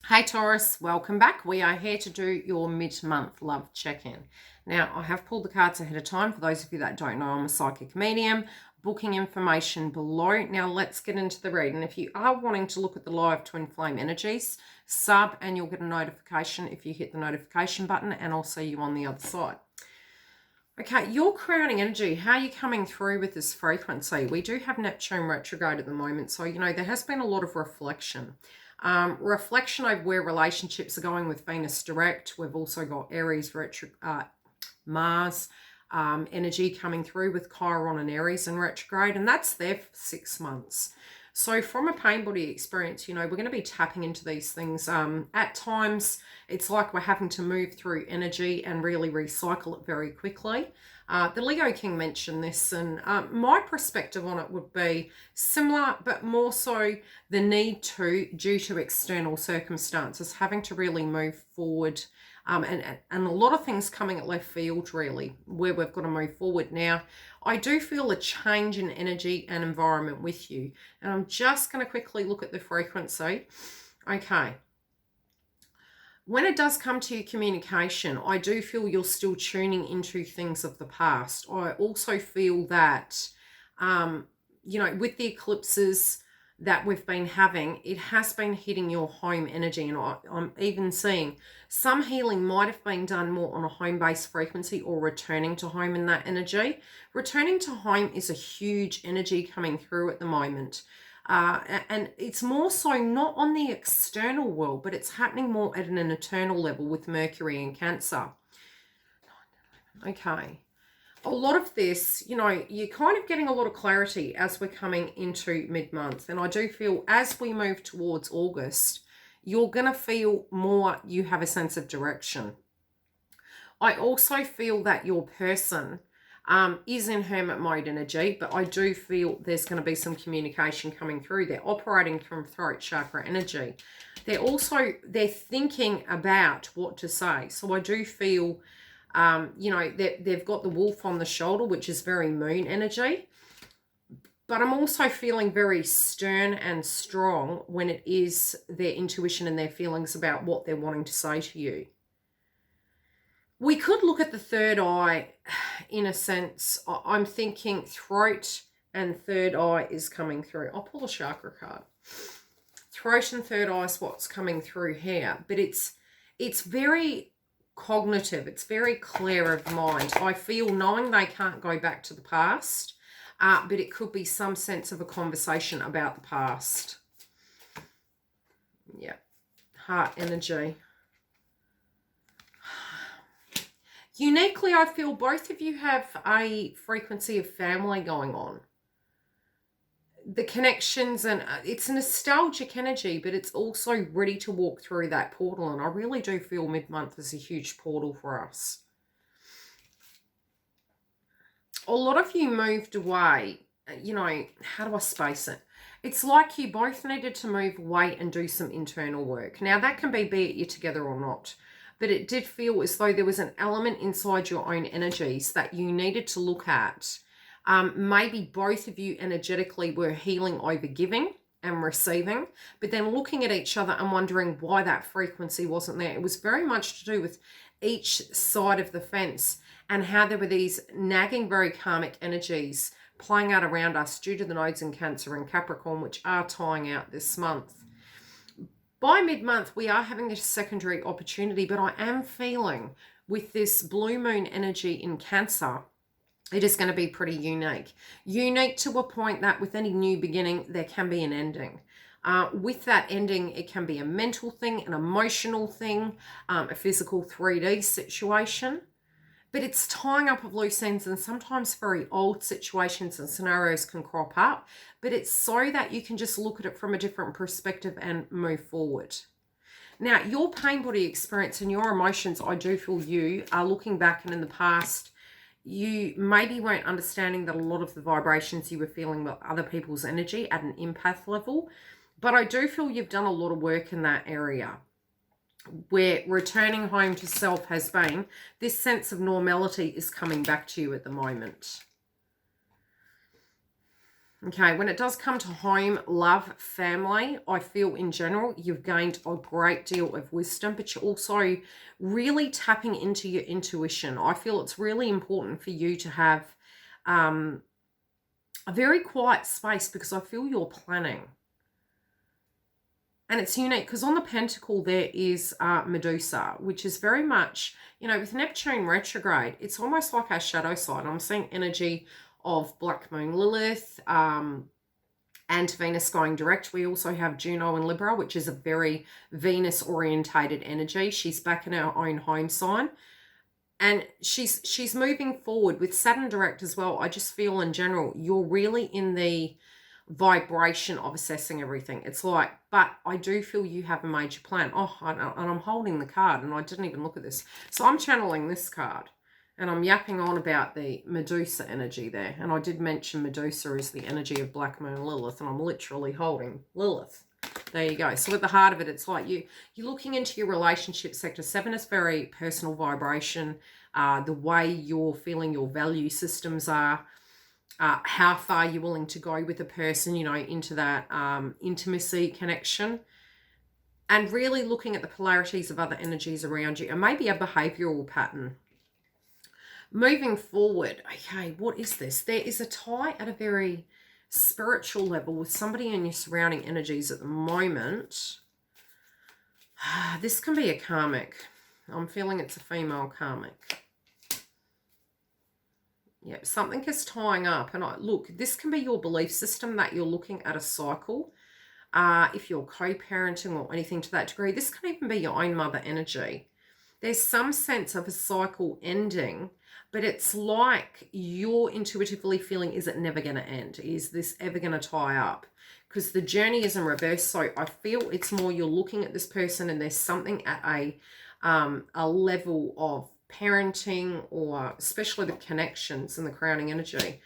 Hey Taurus, welcome back. We are here to do your mid-month love check-in. Now, I have pulled the cards ahead of time. For those of you that don't know, I'm a psychic medium. Booking information below. Now, let's get into the reading. If you are wanting to look at the live twin flame energies, sub and you'll get a notification if you hit the notification button, and I'll see you on the other side. Okay, your crowning energy, how are you coming through with this frequency? We do have Neptune retrograde at the moment, so, there has been a lot of reflection. Reflection over where relationships are going with Venus direct. We've also got Aries Mars energy coming through with Chiron and Aries in retrograde, and that's there for 6 months. So from a pain body experience, we're going to be tapping into these things. At times, it's like we're having to move through energy and really recycle it very quickly. The Leo King mentioned this, and my perspective on it would be similar, but more so the need to, due to external circumstances, having to really move forward, and a lot of things coming at left field, really, where we've got to move forward. Now, I do feel a change in energy and environment with you, and I'm just going to quickly look at the frequency. Okay. When it does come to communication, I do feel you're still tuning into things of the past. I also feel that, with the eclipses that we've been having, it has been hitting your home energy. And I'm even seeing some healing might have been done more on a home-based frequency or returning to home in that energy. Returning to home is a huge energy coming through at the moment. And it's more so not on the external world, but it's happening more at an internal level with Mercury and Cancer. Okay. A lot of this, you're kind of getting a lot of clarity as we're coming into mid-month. And I do feel as we move towards August, you're going to feel more, you have a sense of direction. I also feel that your person is in hermit mode energy, but I do feel there's going to be some communication coming through. They're operating from throat chakra energy. They're thinking about what to say. So I do feel, they've got the wolf on the shoulder, which is very moon energy. But I'm also feeling very stern and strong when it is their intuition and their feelings about what they're wanting to say to you. We could look at the third eye in a sense. I'm thinking throat and third eye is coming through. I'll pull a chakra card. Throat and third eye is what's coming through here. But it's very cognitive. It's very clear of mind. I feel knowing they can't go back to the past, but it could be some sense of a conversation about the past. Yeah. Heart energy. Uniquely, I feel both of you have a frequency of family going on. The connections, and it's a nostalgic energy, but it's also ready to walk through that portal. And I really do feel mid-month is a huge portal for us. A lot of you moved away, how do I space it? It's like you both needed to move away and do some internal work. Now, that can be it you're together or not. But it did feel as though there was an element inside your own energies that you needed to look at. Maybe both of you energetically were healing over giving and receiving, but then looking at each other and wondering why that frequency wasn't there. It was very much to do with each side of the fence and how there were these nagging, very karmic energies playing out around us due to the nodes in Cancer and Capricorn, which are tying out this month. By mid-month, we are having a secondary opportunity, but I am feeling with this blue moon energy in Cancer, it is going to be pretty unique. Unique to a point that with any new beginning, there can be an ending. With that ending, it can be a mental thing, an emotional thing, a physical 3D situation. But it's tying up of loose ends, and sometimes very old situations and scenarios can crop up. But it's so that you can just look at it from a different perspective and move forward. Now, your pain body experience and your emotions, I do feel you are looking back, and in the past, you maybe weren't understanding that a lot of the vibrations you were feeling were other people's energy at an empath level. But I do feel you've done a lot of work in that area, where returning home to self has been, this sense of normality is coming back to you at the moment. Okay, when it does come to home, love, family, I feel in general you've gained a great deal of wisdom, but you're also really tapping into your intuition. I feel it's really important for you to have a very quiet space because I feel you're planning. And it's unique because on the pentacle there is Medusa, which is very much, with Neptune retrograde, it's almost like our shadow side. I'm seeing energy of Black Moon Lilith and Venus going direct. We also have Juno in Libra, which is a very Venus-orientated energy. She's back in our own home sign. And she's moving forward with Saturn direct as well. I just feel in general, you're really in the vibration of assessing everything. It's like, but I do feel you have a major plan. Oh, and I'm holding the card and I didn't even look at this. So I'm channeling this card and I'm yapping on about the Medusa energy there. And I did mention Medusa is the energy of Black Moon Lilith, and I'm literally holding Lilith. There you go. So at the heart of it, it's like you're looking into your relationship sector. 7 is very personal vibration. The way you're feeling your value systems are. How far you're willing to go with a person, into that intimacy connection, and really looking at the polarities of other energies around you, and maybe a behavioral pattern. Moving forward, okay, what is this? There is a tie at a very spiritual level with somebody in your surrounding energies at the moment. This can be a karmic. I'm feeling it's a female karmic. Yeah, something is tying up. And look, this can be your belief system that you're looking at a cycle. If you're co-parenting or anything to that degree, this can even be your own mother energy. There's some sense of a cycle ending, but it's like you're intuitively feeling, is it never going to end? Is this ever going to tie up? Because the journey is in reverse. So I feel it's more you're looking at this person and there's something at a level of parenting, or especially the connections and the crowning energy,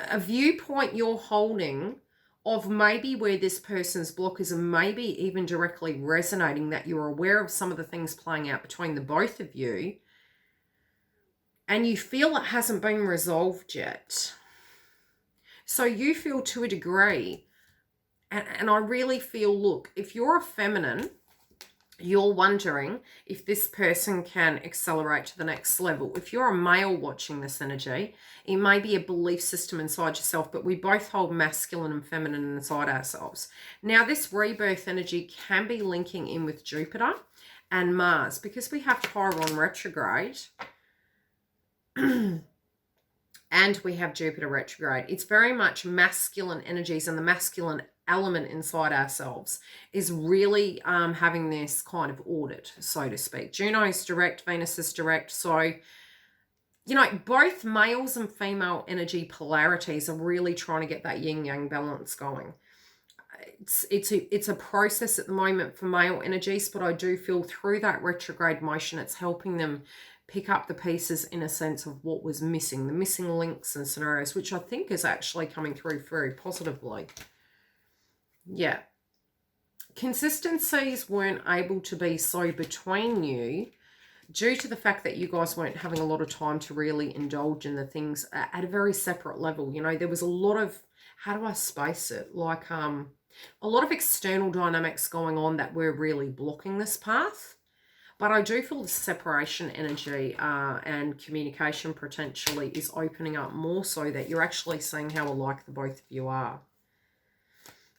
a viewpoint you're holding of maybe where this person's block is, and maybe even directly resonating that you're aware of some of the things playing out between the both of you, and you feel it hasn't been resolved yet. So you feel to a degree, and I really feel, look, if you're a feminine, you're wondering if this person can accelerate to the next level. If you're a male watching this energy, it may be a belief system inside yourself, but we both hold masculine and feminine inside ourselves. Now, this rebirth energy can be linking in with Jupiter and Mars, because we have Chiron retrograde and we have Jupiter retrograde. It's very much masculine energies, and the masculine element inside ourselves is really having this kind of audit, so to speak. Juno is direct, Venus is direct. So, both males and female energy polarities are really trying to get that yin-yang balance going. It's a process at the moment for male energies, but I do feel through that retrograde motion, it's helping them pick up the pieces in a sense of what was missing, the missing links and scenarios, which I think is actually coming through very positively. Yeah. Consistencies weren't able to be so between you due to the fact that you guys weren't having a lot of time to really indulge in the things at a very separate level. There was a lot of, how do I space it? Like a lot of external dynamics going on that were really blocking this path. But I do feel the separation energy and communication potentially is opening up more, so that you're actually seeing how alike the both of you are.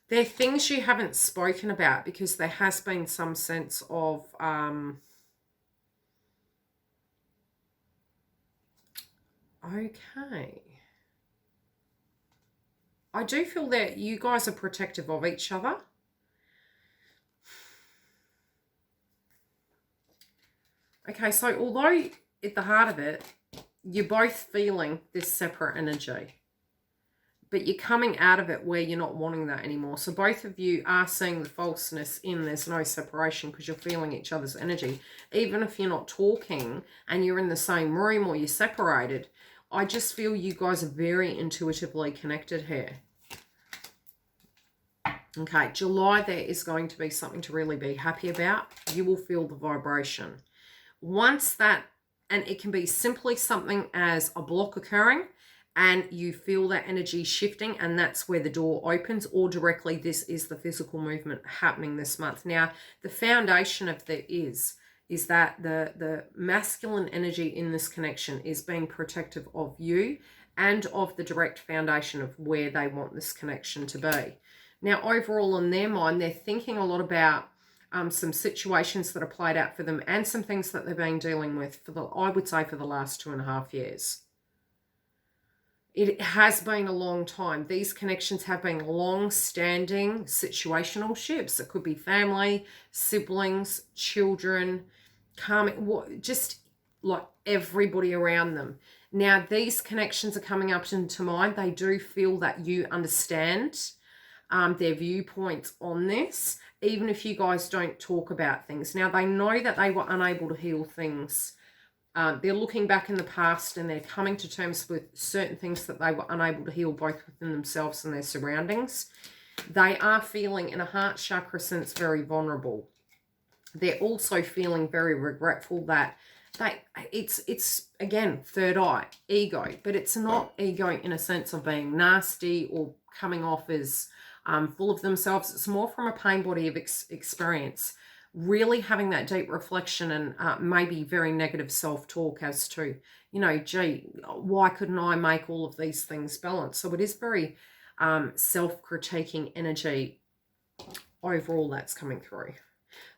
There are things you haven't spoken about because there has been some sense of okay. I do feel that you guys are protective of each other. Okay, so although at the heart of it, you're both feeling this separate energy, but you're coming out of it where you're not wanting that anymore. So both of you are seeing the falseness in there's no separation because you're feeling each other's energy. Even if you're not talking and you're in the same room or you're separated, I just feel you guys are very intuitively connected here. Okay, July, there is going to be something to really be happy about. You will feel the vibration. Once that, and it can be simply something as a block occurring, and you feel that energy shifting, and that's where the door opens, or directly this is the physical movement happening this month. Now, the foundation of is that the masculine energy in this connection is being protective of you and of the direct foundation of where they want this connection to be. Now, overall in their mind, they're thinking a lot about some situations that are played out for them and some things that they've been dealing with I would say for the last 2.5 years. It has been a long time. These connections have been long-standing situational ships. It could be family, siblings, children, karmic, just like everybody around them. Now, these connections are coming up into mind. They do feel that you understand their viewpoints on this, even if you guys don't talk about things. Now, they know that they were unable to heal things. They're looking back in the past and they're coming to terms with certain things that they were unable to heal both within themselves and their surroundings. They are feeling, in a heart chakra sense, very vulnerable. They're also feeling very regretful that it's again, third eye, ego, but it's not ego in a sense of being nasty or coming off as full of themselves. It's more from a pain body of experience. Really having that deep reflection and maybe very negative self-talk as to, gee, why couldn't I make all of these things balance? So it is very self-critiquing energy overall that's coming through.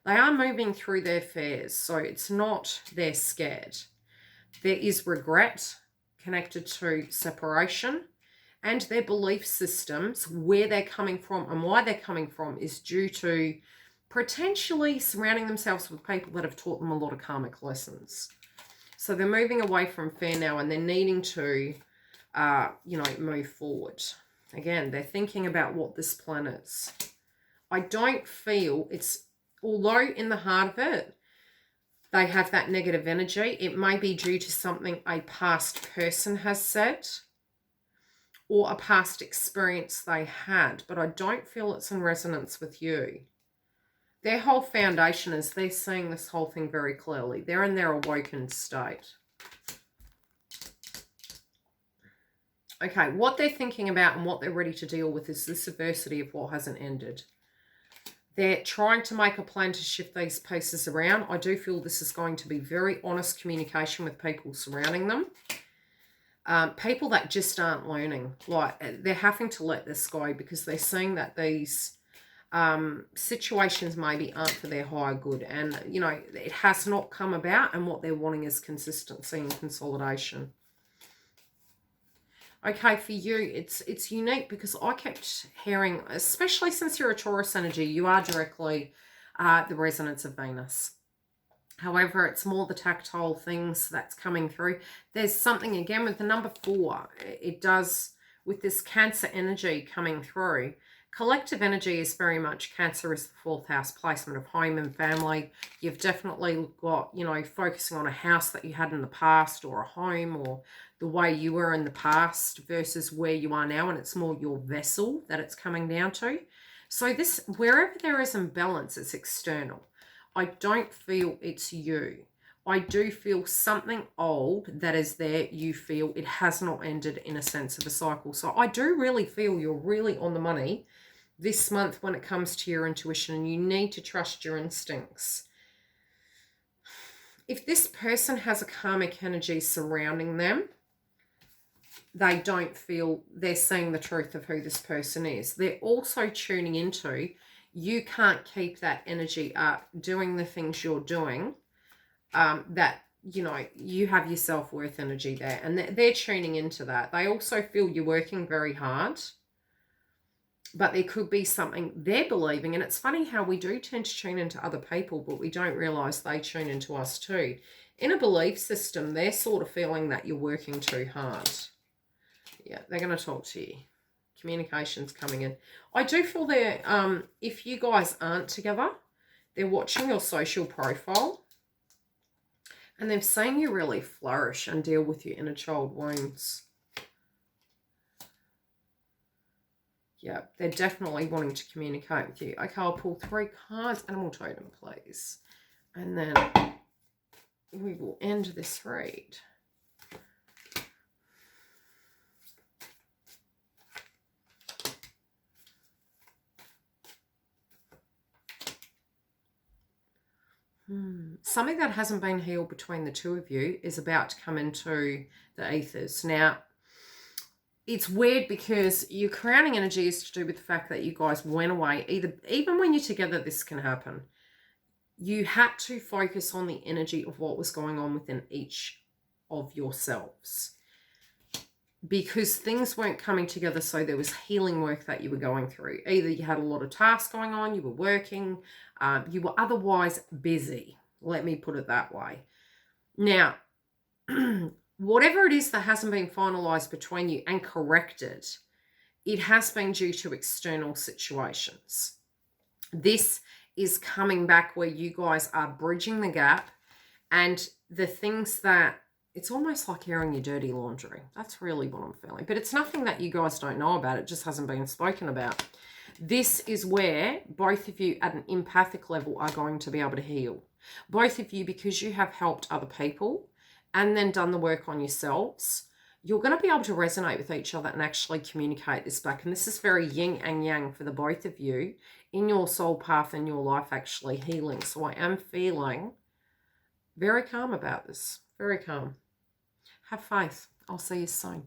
They are moving through their fears, so it's not they're scared. There is regret connected to separation, and their belief systems, where they're coming from and why they're coming from, is due to potentially surrounding themselves with people that have taught them a lot of karmic lessons. So they're moving away from fear now, and they're needing to, move forward. Again, they're thinking about what this plan is. I don't feel it's, although in the heart of it, they have that negative energy, it may be due to something a past person has said or a past experience they had, but I don't feel it's in resonance with you. Their whole foundation is they're seeing this whole thing very clearly. They're in their awoken state. Okay, what they're thinking about and what they're ready to deal with is this adversity of what hasn't ended. They're trying to make a plan to shift these pieces around. I do feel this is going to be very honest communication with people surrounding them. People that just aren't learning. Like, they're having to let this go because they're seeing that these situations maybe aren't for their higher good, and it has not come about, and what they're wanting is consistency and consolidation. Okay, for you, it's unique because I kept hearing, especially since you're a Taurus energy, you are directly the resonance of Venus. However, it's more the tactile things that's coming through. There's something, again, with the number 4. It does, with this Cancer energy coming through. Collective energy is very much, Cancer is the 4th house placement of home and family. You've definitely got, focusing on a house that you had in the past, or a home, or the way you were in the past versus where you are now, and it's more your vessel that it's coming down to. So this, wherever there is imbalance, it's external. I don't feel it's you. I do feel something old that is there. You feel it has not ended in a sense of a cycle. So I do really feel you're really on the money this month when it comes to your intuition, and you need to trust your instincts. If this person has a karmic energy surrounding them, they don't feel they're seeing the truth of who this person is. They're also tuning into, you can't keep that energy up doing the things you're doing, that, you have your self-worth energy there, and they're tuning into that. They also feel you're working very hard, but there could be something they're believing. And it's funny how we do tend to tune into other people, but we don't realize they tune into us too. In a belief system, they're sort of feeling that you're working too hard. Yeah, they're going to talk to you. Communication's coming in. I do feel they're, if you guys aren't together, they're watching your social profile, and they've seen you really flourish and deal with your inner child wounds. Yeah, they're definitely wanting to communicate with you. Okay, I'll pull 3 cards. Animal totem, please. And then we will end this read. Something that hasn't been healed between the two of you is about to come into the ethers. Now, it's weird because your crowning energy is to do with the fact that you guys went away. Even when you're together, this can happen. You had to focus on the energy of what was going on within each of yourselves, because things weren't coming together. So there was healing work that you were going through. Either you had a lot of tasks going on, you were working, you were otherwise busy. Let me put it that way. Now, whatever it is that hasn't been finalized between you and corrected, it has been due to external situations. This is coming back where you guys are bridging the gap, and the things that, it's almost like airing your dirty laundry. That's really what I'm feeling. But it's nothing that you guys don't know about. It just hasn't been spoken about. This is where both of you at an empathic level are going to be able to heal. Both of you, because you have helped other people and then done the work on yourselves, you're going to be able to resonate with each other and actually communicate this back. And this is very yin and yang for the both of you in your soul path and your life actually healing. So I am feeling very calm about this. Very calm. Have faith. I'll see you soon.